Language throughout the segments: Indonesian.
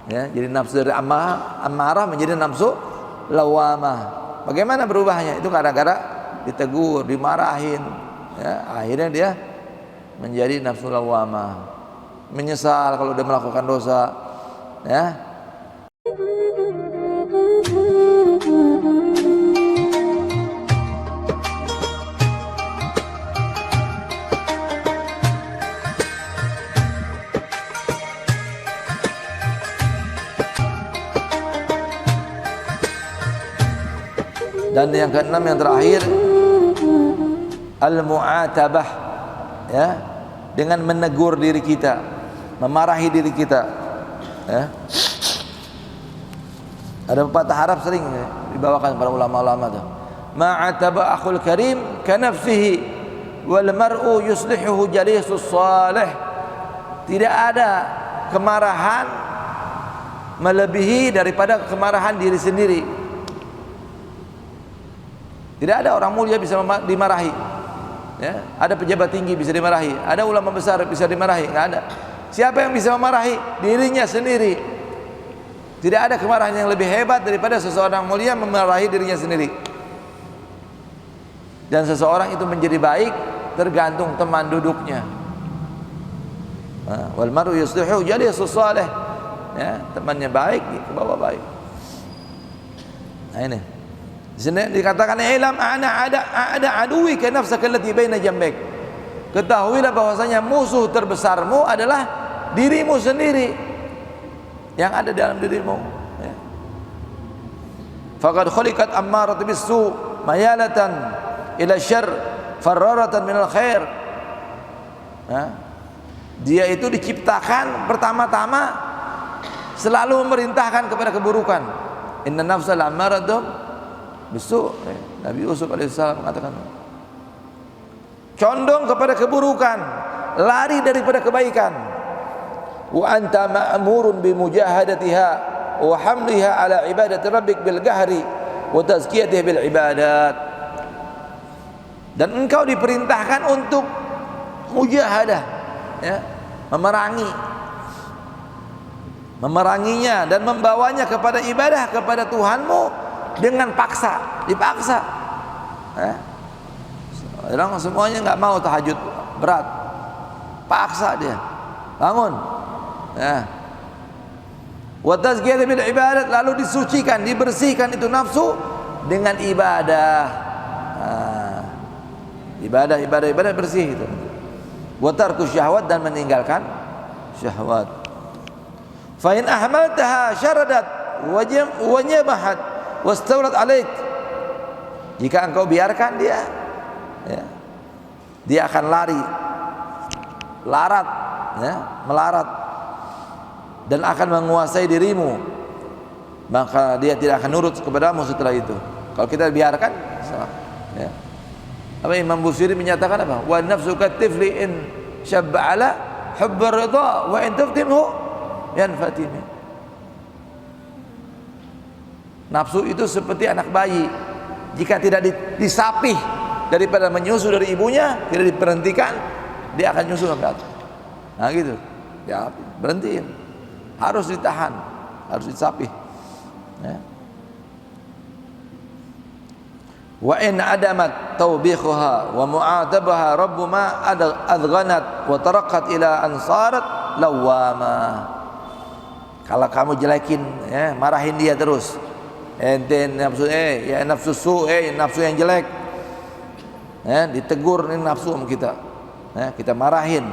ya, jadi nafsu dari amarah menjadi nafsu lawamah. Bagaimana berubahnya? Itu gara-gara ditegur, dimarahin, ya, akhirnya dia menjadi nafsu lawamah, menyesal kalau dia melakukan dosa, ya. Dan yang keenam, yang terakhir, al-mu'atabah, ya, dengan menegur diri kita, memarahi diri kita, ya. Ada pepatah Arab sering dibawakan para ulama-ulama tuh, ma'ataba akhul karim ka nafsihi wal mar'u yuslihuhu jalisus salih. Tidak ada kemarahan melebihi daripada kemarahan diri sendiri. Tidak ada orang mulia bisa dimarahi, ya. Ada pejabat tinggi bisa dimarahi, ada ulama besar bisa dimarahi, nggak ada. Siapa yang bisa memarahi? Dirinya sendiri. Tidak ada kemarahan yang lebih hebat daripada seseorang mulia memarahi dirinya sendiri. Dan seseorang itu menjadi baik tergantung teman duduknya. Wal maru yuslihu jalisus salih, ya, temannya baik, ke bawah baik. Nah ini. Di sini dikatakan ilam ada aduwi ka nafsaka allati baina jambek. Ketahuilah bahwasanya musuh terbesarmu adalah dirimu sendiri, yang ada dalam dirimu, ya. Faqad khuliqat ammaratu bis-su mayalatan ila syarr fararatan minal khair. Dia itu diciptakan pertama-tama selalu memerintahkan kepada keburukan. Inna nafsal ammaratun bisu, Nabi Yusuf alaihissalam mengatakan, condong kepada keburukan, lari daripada kebaikan. Wa anta ma'murun bi mujahadatiha wa hamliha ala ibadati rabbik bil gahri wa tazkiyatiha bil ibadat. Dan engkau diperintahkan untuk mujahadah, ya, memeranginya dan membawanya kepada ibadah kepada Tuhanmu dengan paksa, dipaksa. Orang semuanya nggak mau tahajud berat, paksa dia bangun. Wa tazkiyah bil ibadat, lalu disucikan, dibersihkan itu nafsu dengan ibadah. Ibadah bersih itu. Wa tarku syahwat, dan meninggalkan syahwat. Fa in ahmaltaha syaradat wa nyabahat wastawlat alaik. Jika engkau biarkan dia, ya, dia akan melarat dan akan menguasai dirimu, maka dia tidak akan nurut kepadamu setelah itu. Kalau kita biarkan, ya. Apa Imam Busiri menyatakan apa? Wa nafsu katifli in syabba ala hubbar ridha wa in taftimhu yanfatimi. Nafsu itu seperti anak bayi, jika tidak disapih daripada menyusu dari ibunya, tidak diberhentikan, dia akan nyusu sampai atas. Nah gitu, ya, berhentiin, harus ditahan, harus disapih, ya. Wa in adamat tawbihuha wa mu'atabaha rabbu ma adghanat wa taraqqat ila ansarat lawama. Kalau kamu jelekin, ya, marahin dia terus, ente nafsu ya nafsu su, nafsu yang jelek, ya, ditegur ini nafsu sama kita, ya, kita marahin,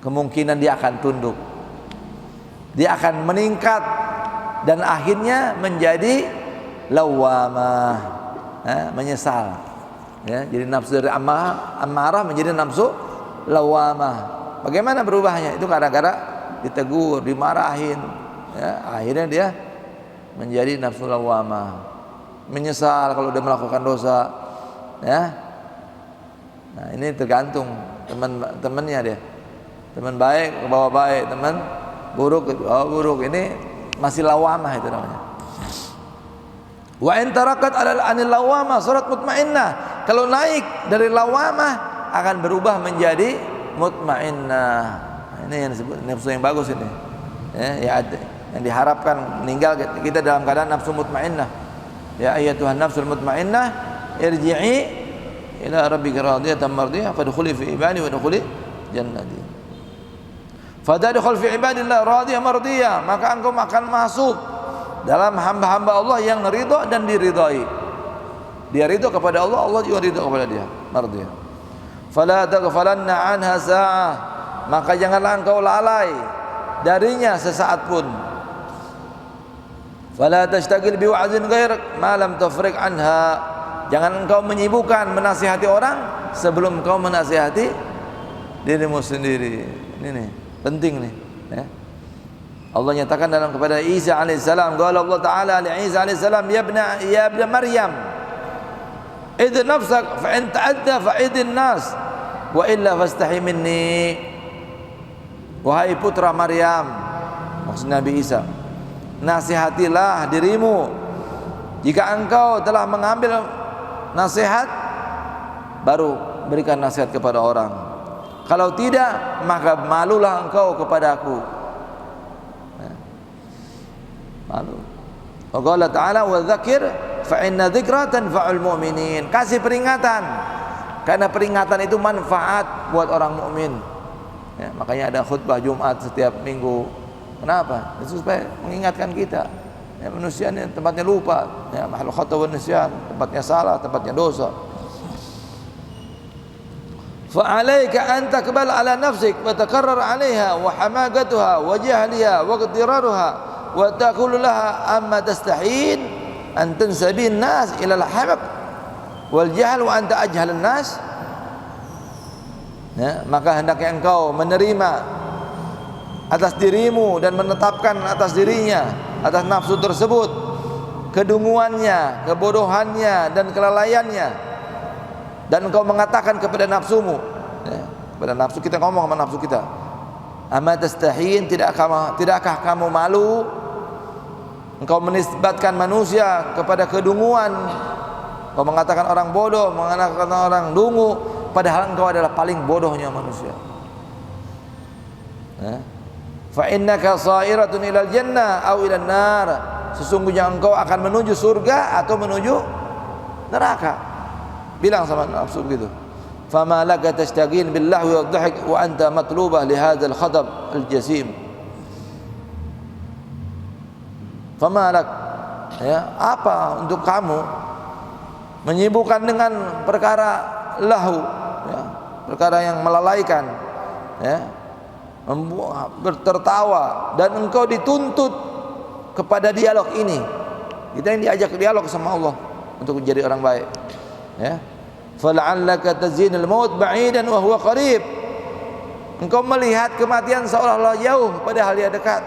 kemungkinan dia akan tunduk, dia akan meningkat dan akhirnya menjadi lawamah, ya, menyesal, ya, jadi nafsu dari amarah menjadi nafsu lawamah. Bagaimana berubahnya? Itu gara-gara ditegur, dimarahin, ya, akhirnya dia menjadi nafsu lawamah, menyesal kalau dia melakukan dosa, ya. Nah ini tergantung teman-temannya dia, teman baik ke bawah baik, teman buruk ke bawah buruk, ini masih lawamah itu namanya. Wa in tarakat anil lawamah surat mutmainnah, kalau naik dari lawamah akan berubah menjadi mutmainnah. Ini yang disebut nafsu yang bagus ini. Ya, yang diharapkan meninggal kita dalam keadaan nafsu mutmainnah. Ya ayyatuhan nafsul mutmainnah irji'i ila rabbika radiyatan mardiyah fadkhuli fi ibadi wa dkhuli jannati. Fadkhul fi ibadillah radiyah mardiyah, maka engkau akan masuk dalam hamba-hamba Allah yang ridha dan diridhai. Dia ridha kepada Allah, Allah juga ridha kepada dia, mardiyah. Fala taghfalanna anha sa'ah, maka janganlah engkau lalai darinya sesaat pun. Fala tashtagil bi wa'zin ghairak ma lam tafriq anha, jangan engkau menyibukkan menasihati orang sebelum engkau menasihati dirimu sendiri. Ini nih, penting nih, ya. Allah nyatakan dalam kepada Isa alaihissalam, qala Allah taala li Isa alaihissalam, ya ibna Maryam, id nafsak fa in ta'adda fa idin nas wa illa fastahi minni. Wahai putra Maryam, maksud Nabi Isa, nasihatilah dirimu. Jika engkau telah mengambil nasihat, baru berikan nasihat kepada orang. Kalau tidak, maka malulah engkau kepadaku. Malu. Allah Ta'ala wa dzakir fa inna dzikra tanfa'ul mu'minin. Kasih peringatan, karena peringatan itu manfaat buat orang mukmin. Ya, makanya ada khutbah Jumat setiap minggu. Kenapa? Itu supaya mengingatkan kita. Ya, manusia ini tempatnya lupa. Ya, mahal khata wa nisyan, tempatnya salah, tempatnya dosa. Fa alayka an taqbal ala nafsik wa takarrar 'alayha wa hamaqatuha wa jahliha wa qtiraruha wa taqulu laha amma tastahin an tansabi an-nas ila al-hamaq wal jahl wa anta ajhal an-nas. Ya, maka hendaknya engkau menerima atas dirimu dan menetapkan atas dirinya, atas nafsu tersebut, kedunguannya, kebodohannya dan kelalaiannya, dan engkau mengatakan kepada nafsumu, ya, kepada nafsu kita, ngomong sama nafsu kita, amma tastahin, tidakkah kamu malu? Engkau menisbatkan manusia kepada kedunguan, engkau mengatakan orang bodoh, mengatakan orang dungu, padahal engkau adalah paling bodohnya manusia. Fa innaka sa'iratun ilal jannah aw ilan nar, sesungguhnya engkau akan menuju surga atau menuju neraka. Bilang sama nafsu begitu. Fama laka tashtaghin billahi wa dhahik wa anta matlubah li hadzal khatab al jasim. Fama lak, ya, apa untuk kamu menyibukkan dengan perkara lahu, ya, perkara yang melalaikan, ya, tertawa, dan engkau dituntut kepada dialog ini. Kita yang diajak dialog sama Allah untuk menjadi orang baik, ya. Fala'allaka tazinul maut ba'idan wa huwa qarib, engkau melihat kematian seolah-olah jauh padahal dia dekat.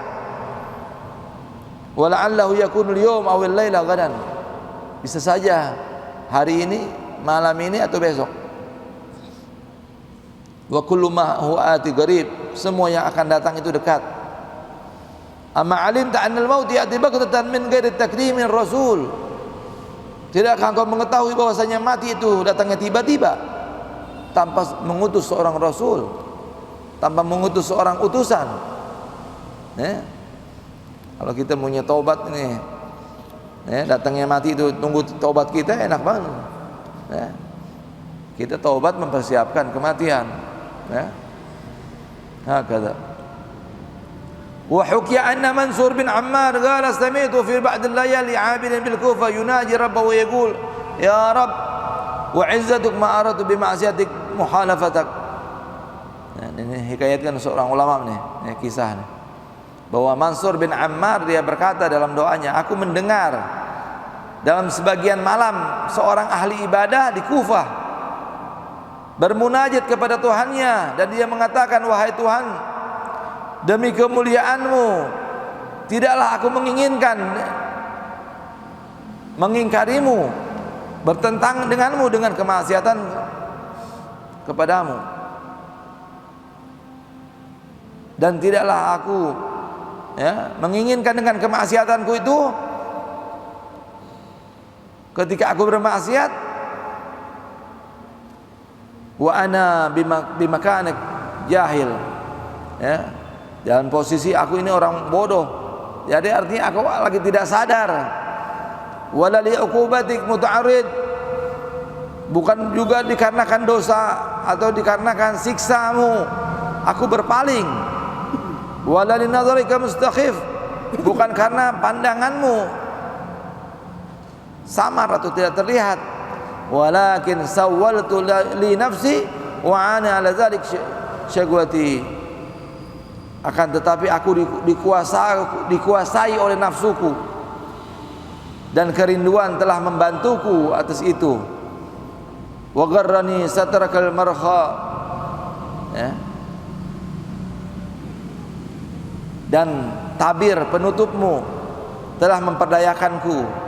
Wala'allahu yakunul yawm aw al-laila ghadan, bisa saja hari ini, malam ini atau besok. Wa kullu ma huwa ati qarib, semua yang akan datang itu dekat. Amma alimta annal maut ya'ti baghtatan min ghairi takrimin rasul, tidakkah engkau mengetahui bahwasanya mati itu datangnya tiba-tiba tanpa mengutus seorang rasul, tanpa mengutus seorang utusan, ya? Kalau kita punya taubat ini, ya, datangnya mati itu tunggu taubat kita, enak banget, ya. Kita taubat mempersiapkan kematian, ya. Hakada. Wa hukiya anna Mansur bin Ammar qala sami'tu fi ba'd al-layali 'abidan bil Kufah yunaji rabbahu wa yaqul ya Rabb wa 'izzatuk ma aratu bi ma'siyatik muhalafatak. Nah, ini hikayatkan seorang ulama nih, ini kisah nih, bahwa Mansur bin Ammar dia berkata dalam doanya, aku mendengar dalam sebagian malam seorang ahli ibadah di Kufah bermunajat kepada Tuhannya, dan dia mengatakan, wahai Tuhan, demi kemuliaan-Mu tidaklah aku menginginkan mengingkari-Mu, bertentang dengan-Mu dengan kemaksiatan kepadamu, dan tidaklah aku, ya, menginginkan dengan kemaksiatanku itu ketika aku bermaksiat, wa ana bimakanik jahil, ya, dalam posisi aku ini orang bodoh. Jadi artinya aku lagi tidak sadar. Wala li uqubatik muta'arrid, bukan juga dikarenakan dosa atau dikarenakan siksamu aku berpaling. Wala li nadharika mustakhif, bukan karena pandanganmu samar atau tidak terlihat. Walakin sawwaltu li nafsi wa ana ala dzalik syagwati, akan tetapi aku dikuasai oleh nafsuku dan kerinduan telah membantuku atas itu. Wa gharrani satrakal marha, ya, dan tabir penutupmu telah memperdayakanku.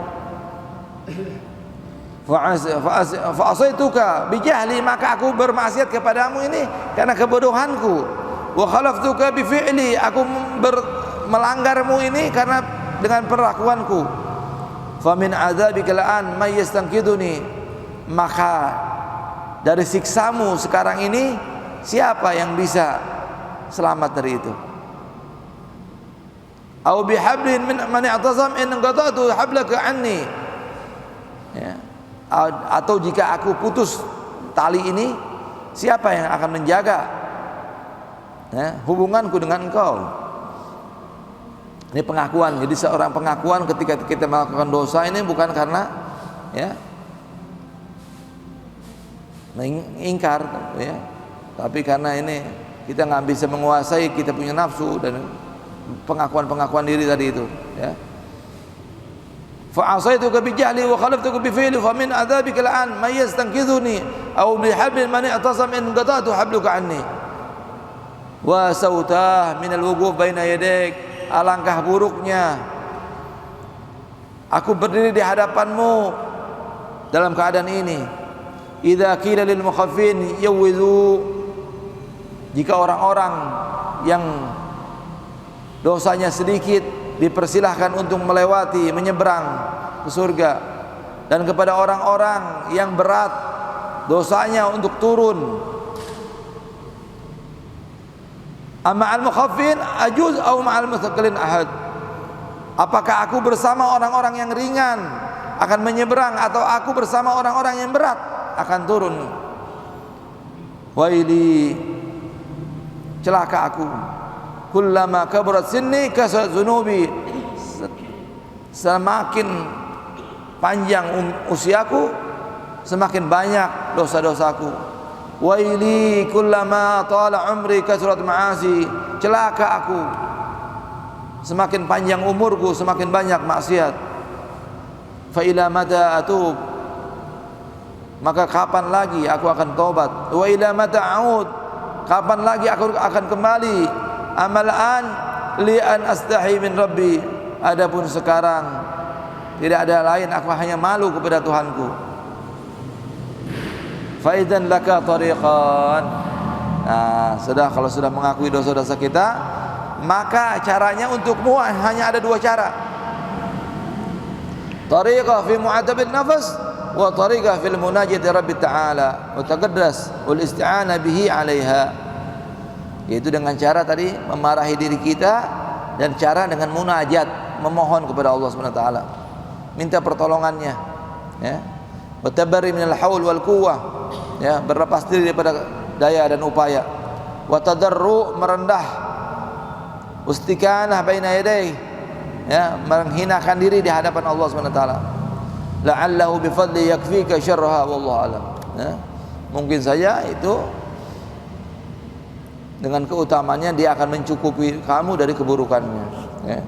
Fa'asaituka bijahli, maka aku bermaksiat kepadamu ini karena kebodohanku. Wa khalaftuka bi fi'li, aku melanggarmu ini karena dengan perlakuanku. Fa min adzabika la'an may yastanqiduni, maka dari siksamu sekarang ini siapa yang bisa selamat dari itu? Au bihablin min man i'tazam in qata'tu hablaka anni, ya, atau jika aku putus tali ini, siapa yang akan menjaga, ya, hubunganku dengan engkau? Ini pengakuan. Jadi seorang pengakuan ketika kita melakukan dosa ini bukan karena, ya, mengingkar, ya, tapi karena ini kita nggak bisa menguasai, kita punya nafsu dan pengakuan diri tadi itu, ya. Fa'asaituka bijahli wa khalaftuka bifi'li fa min adzabika al'an may yastanqidhuni aw bihablin man i'tasam in qata'tu habluka anni wa sautah min al-wuquf baina yadik. Alangkah buruknya aku berdiri di hadapanmu dalam keadaan ini. Idza qila lil mukhaffin yawidhu, jika orang-orang yang dosanya sedikit dipersilahkan untuk melewati, menyeberang ke surga, dan kepada orang-orang yang berat dosanya untuk turun. Amma al-mukhaffin ajuz aw ma'al mustaqilin ahad, apakah aku bersama orang-orang yang ringan akan menyeberang atau aku bersama orang-orang yang berat akan turun? Waili, celaka aku. Kullama kabarat sinni kasrat zunubi, semakin panjang usiaku semakin banyak dosa-dosaku. Waili kullama tala umri kasrat ma'asi, celaka aku, semakin panjang umurku semakin banyak maksiat. Fa ila mata atub, maka kapan lagi aku akan tobat? Wa ila mata a'ud, kapan lagi aku akan kembali? Amalan li an astahi min rabbi, adapun sekarang tidak ada lain, aku hanya malu kepada Tuhanku. Faidan laka tariqan. Nah, kalau sudah mengakui dosa-dosa kita, maka caranya untukmu hanya ada dua cara. Tariqah fi mu'atabin nafas wa tariqah fil munajati rabbi ta'ala wa taqaddas wal isti'anah bihi 'alaiha. Yaitu dengan cara tadi memarahi diri kita, dan cara dengan munajat, memohon kepada Allah Subhanahu wa taala, minta pertolongannya, ya. Wa tabarri minal haul wal quwwah, ya, berlepas diri daripada daya dan upaya. Wa tadarru, merendah, ustikanah baina yadayhi, ya, menghinakan diri di hadapan Allah Subhanahu wa taala. La'allahu bi fadli yakfika syarraha wallahu alam, ya. Mungkin saja itu dengan keutamannya dia akan mencukupi kamu dari keburukannya, ya.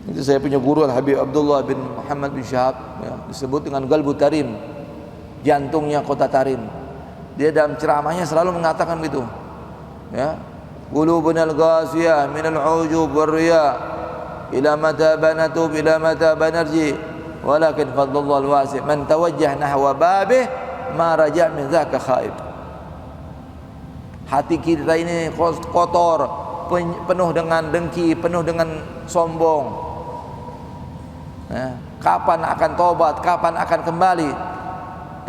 Itu saya punya guru Al-Habib Abdullah bin Muhammad bin Syahab, ya, disebut dengan Qalbu Tarim, jantungnya kota Tarim. Dia dalam ceramahnya selalu mengatakan begitu, ya, qulubunal ghasiyah minal ujub war riya ila mata banatu ila mata banarji walakin fadlullah al-wasi' man tawajjah nahwa babih ma raja' min dzaka khaib. Hati kita ini kotor, penuh dengan dengki, penuh dengan sombong. Kapan akan tobat? Kapan akan kembali?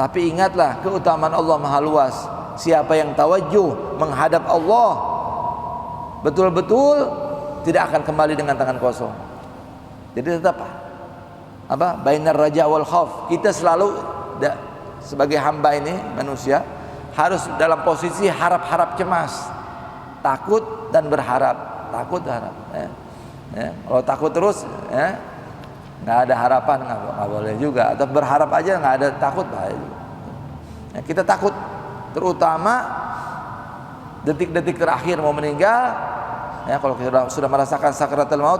Tapi ingatlah keutamaan Allah maha luas. Siapa yang tawajjuh menghadap Allah, betul-betul tidak akan kembali dengan tangan kosong. Jadi tetap apa? Bainar raja wal khauf. Kita selalu sebagai hamba ini manusia harus dalam posisi harap-harap cemas, takut dan berharap, takut harap. Kalau takut terus, nggak ada harapan, nggak boleh juga. Atau berharap aja nggak ada takut, bahaya. Kita takut, terutama detik-detik terakhir mau meninggal. Kalau kita sudah merasakan sakaratul maut,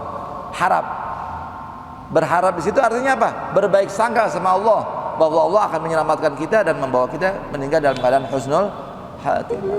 berharap di situ artinya apa? Berbaik sangka sama Allah bahwa Allah akan menyelamatkan kita dan membawa kita meninggal dalam keadaan husnul khatimah.